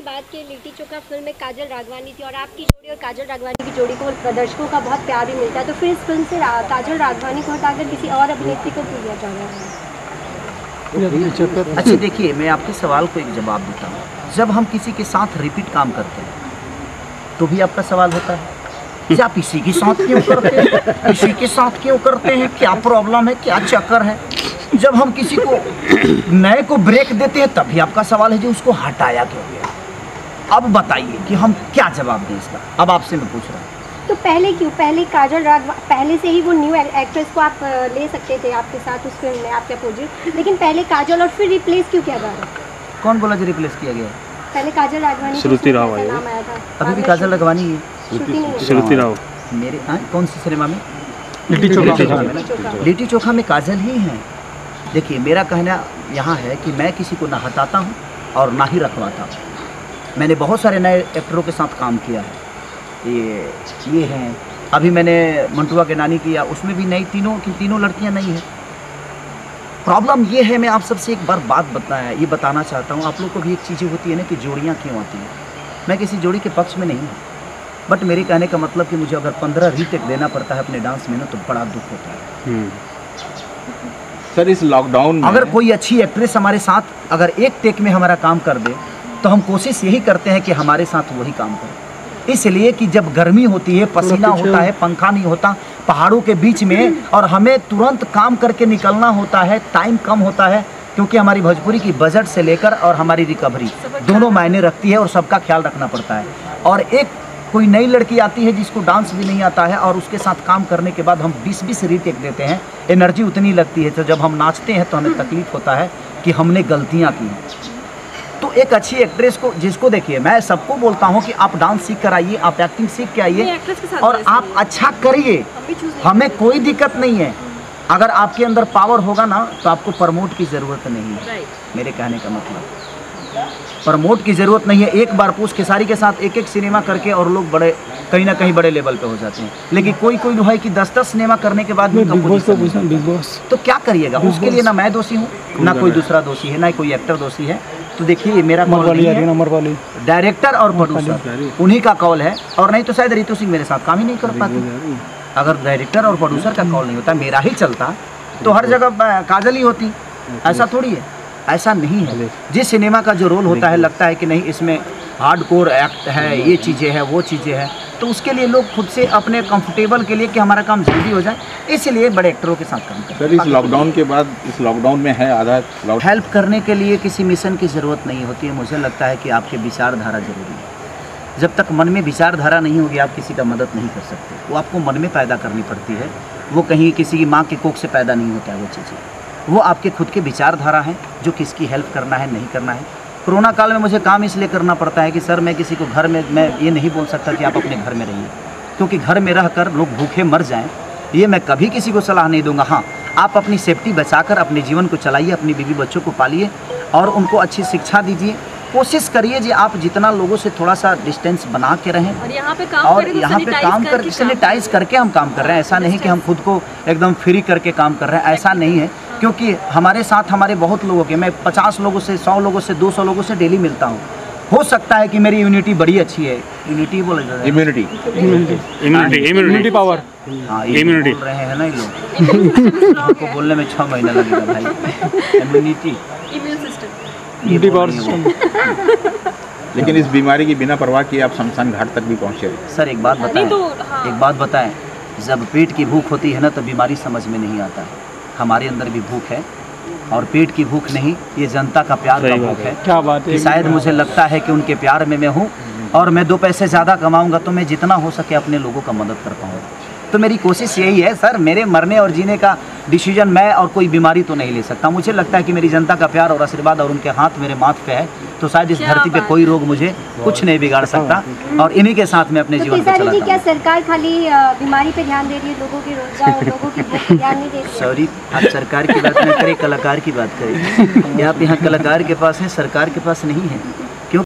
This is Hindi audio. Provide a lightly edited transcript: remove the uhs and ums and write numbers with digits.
की बात की लिट्टी चोखा फिल्म में काजल राघवानी थी और आपकी जोड़ी और काजल राघवानी की जोड़ी को दर्शकों का बहुत प्यार भी मिलता है, तो फिर इस फिल्म से काजल राघवानी को हटाकर किसी और अभिनेत्री को क्यों लिया जा रहा है? अच्छा देखिए, मैं आपके सवाल को एक जवाब देता हूँ। जब हम किसी के साथ रिपीट काम करते हैं तो भी आपका सवाल होता है कि आप इसी के साथ क्यों करते हैं, इसी के साथ क्यों करते हैं, क्या प्रॉब्लम है, क्या चक्कर है। जब हम किसी को नए को ब्रेक देते हैं तब भी आपका सवाल है कि उसको हटाया क्यों गया। अब बताइए कि हम क्या जवाब दें इसका। अब आपसे मैं पूछ रहा हूँ तो पहले क्यों, पहले काजल राघवानी, पहले से ही वो न्यू एक्ट्रेस को आप ले सकते थे आपके साथ उस फिल्म में, आपके अपोजिट, लेकिन पहले काजल और फिर रिप्लेस क्यों किया जा रहा है? कौन बोला जो रिप्लेस किया गया? पहले काजल राघवानी, श्रुति राव नाम आया था, अभी भी काजल राघवानी है। श्रुति राव मेरे कौन सी सिनेमा में? लिट्टी लिट्टी चोखा में काजल ही हैं। देखिए, मेरा कहना यहाँ है कि मैं किसी को ना हटाता हूँ और ना ही रखवाता हूँ। मैंने बहुत सारे नए एक्टरों के साथ काम किया है। ये हैं, अभी मैंने मंटुआ के नानी किया, उसमें भी नई तीनों लड़कियाँ नई हैं। प्रॉब्लम ये है, मैं आप सबसे एक बार ये बताना चाहता हूँ। आप लोग को भी एक चीज़ें होती है ना कि जोड़ियाँ क्यों आती हैं। मैं किसी जोड़ी के पक्ष में नहीं हूँ, बट मेरे कहने का मतलब कि मुझे अगर 15 रीटेक देना पड़ता है अपने डांस में ना, तो बड़ा दुख होता है। सर, इस लॉकडाउन में अगर कोई अच्छी एक्ट्रेस हमारे साथ अगर एक टेक में हमारा काम कर दे तो हम कोशिश यही करते हैं कि हमारे साथ वही काम करे। इसलिए कि जब गर्मी होती है, पसीना होता है, पंखा नहीं होता पहाड़ों के बीच में, और हमें तुरंत काम करके निकलना होता है, टाइम कम होता है, क्योंकि हमारी भोजपुरी की बजट से लेकर और हमारी रिकवरी दोनों मायने रखती है और सबका ख्याल रखना पड़ता है। और एक कोई नई लड़की आती है जिसको डांस भी नहीं आता है और उसके साथ काम करने के बाद हम 20-20 रीटेक देते हैं, एनर्जी उतनी लगती है, तो जब हम नाचते हैं तो हमें तकलीफ होता है कि हमने गलतियां की हैं। तो एक अच्छी एक्ट्रेस को, जिसको देखिए, मैं सबको बोलता हूं कि आप डांस सीख कर आइए, आप एक्टिंग सीख के आइए और आप अच्छा करिए, हमें कोई दिक्कत नहीं है। अगर आपके अंदर पावर होगा ना तो आपको प्रमोट की ज़रूरत नहीं है। मेरे कहने का मतलब प्रमोट की ज़रूरत नहीं है। एक बार पूछ खेसारी के साथ एक सिनेमा करके और लोग बड़े कहीं ना कहीं बड़े लेवल पे हो जाते हैं, लेकिन कोई जो है कि 10 सिनेमा करने के बाद बिग बॉस तो क्या करिएगा। उसके लिए ना मैं दोषी हूँ, ना कोई दूसरा दोषी है, ना कोई एक्टर दोषी है। तो देखिए, मेरा डायरेक्टर और प्रोड्यूसर उन्हीं का कॉल है, और नहीं तो शायद रितु सिंह मेरे साथ काम ही नहीं कर पाती। अगर डायरेक्टर और प्रोड्यूसर का कॉल नहीं होता, मेरा ही चलता, तो हर जगह काजल ही होती। ऐसा थोड़ी है, ऐसा नहीं है। जिस सिनेमा का जो रोल होता है, लगता है कि नहीं इसमें हार्डकोर एक्ट है, ये चीज़ें हैं, वो चीज़ें हैं, तो उसके लिए लोग खुद से अपने कंफर्टेबल के लिए कि हमारा काम जल्दी हो जाए, इसलिए बड़े एक्टरों के साथ काम करते हैं। सर, इस लॉकडाउन के बाद, इस लॉकडाउन में है आधा हेल्प करने के लिए किसी मिशन की ज़रूरत नहीं होती है। मुझे लगता है कि आपके विचारधारा जरूरी है। जब तक मन में विचारधारा नहीं होगी, आप किसी का मदद नहीं कर सकते। वो आपको मन में पैदा करनी पड़ती है, वो कहीं किसी की माँ के कोख से पैदा नहीं होता है। वो चीज़ें वो आपके खुद के विचारधारा हैं, जो किसकी हेल्प करना है, नहीं करना है। कोरोना काल में मुझे काम इसलिए करना पड़ता है कि सर, मैं किसी को घर में, मैं ये नहीं बोल सकता कि आप अपने घर में रहिए, क्योंकि घर में रहकर लोग भूखे मर जाएं, ये मैं कभी किसी को सलाह नहीं दूंगा। हाँ, आप अपनी सेफ्टी बचाकर अपने जीवन को चलाइए, अपनी बीवी बच्चों को पालिए और उनको अच्छी शिक्षा दीजिए। कोशिश करिए जी आप जितना लोगों से थोड़ा सा डिस्टेंस बना के रहें, और यहाँ पे काम करके सैनिटाइज करके हम काम कर रहे हैं। ऐसा नहीं कि हम खुद को एकदम फ्री करके काम कर रहे हैं, ऐसा नहीं है, क्योंकि हमारे साथ हमारे बहुत लोगों के, मैं 50 लोगों से, 100 लोगों से, 200 लोगों से डेली मिलता हूँ। हो सकता है कि मेरी इम्यूनिटी बड़ी अच्छी है, इम्यूनिटी पावर, हाँ, इम्यूनिटी बोल रहे हैं ना ये लोग, आपको बोलने में 6 महीना लगेगा भाई। इम्यूनिटी लेकिन इस बीमारी की बिना परवाह किए आप शमशान घाट तक भी पहुंचे। सर, एक बात बताएं, जब पेट की भूख होती है ना तो बीमारी समझ में नहीं आता है। हमारे अंदर भी भूख है, और पेट की भूख नहीं, ये जनता का प्यार का भूख है। क्या बात है। शायद मुझे लगता है कि उनके प्यार में मैं हूँ, और मैं 2 पैसे ज़्यादा कमाऊँगा तो मैं जितना हो सके अपने लोगों का मदद कर पाऊँगा। तो मेरी कोशिश यही है सर, मेरे मरने और जीने का डिसीजन मैं और कोई बीमारी तो नहीं ले सकता। मुझे लगता है कि मेरी जनता का प्यार और आशीर्वाद और उनके हाथ मेरे माथ पे है, तो शायद इस धरती पे कोई रोग मुझे कुछ नहीं बिगाड़ सकता, और इन्हीं के साथ मैं अपने जीवन को चलाता हूं। क्या सरकार खाली बीमारी पे ध्यान दे रही है, लोगों की रोजगार और लोगों की भूख पे ध्यान नहीं दे रही? सॉरी, आप सरकार की बात न करें, कलाकार की बात करें। आप यहाँ कलाकार के पास है, सरकार के पास नहीं है।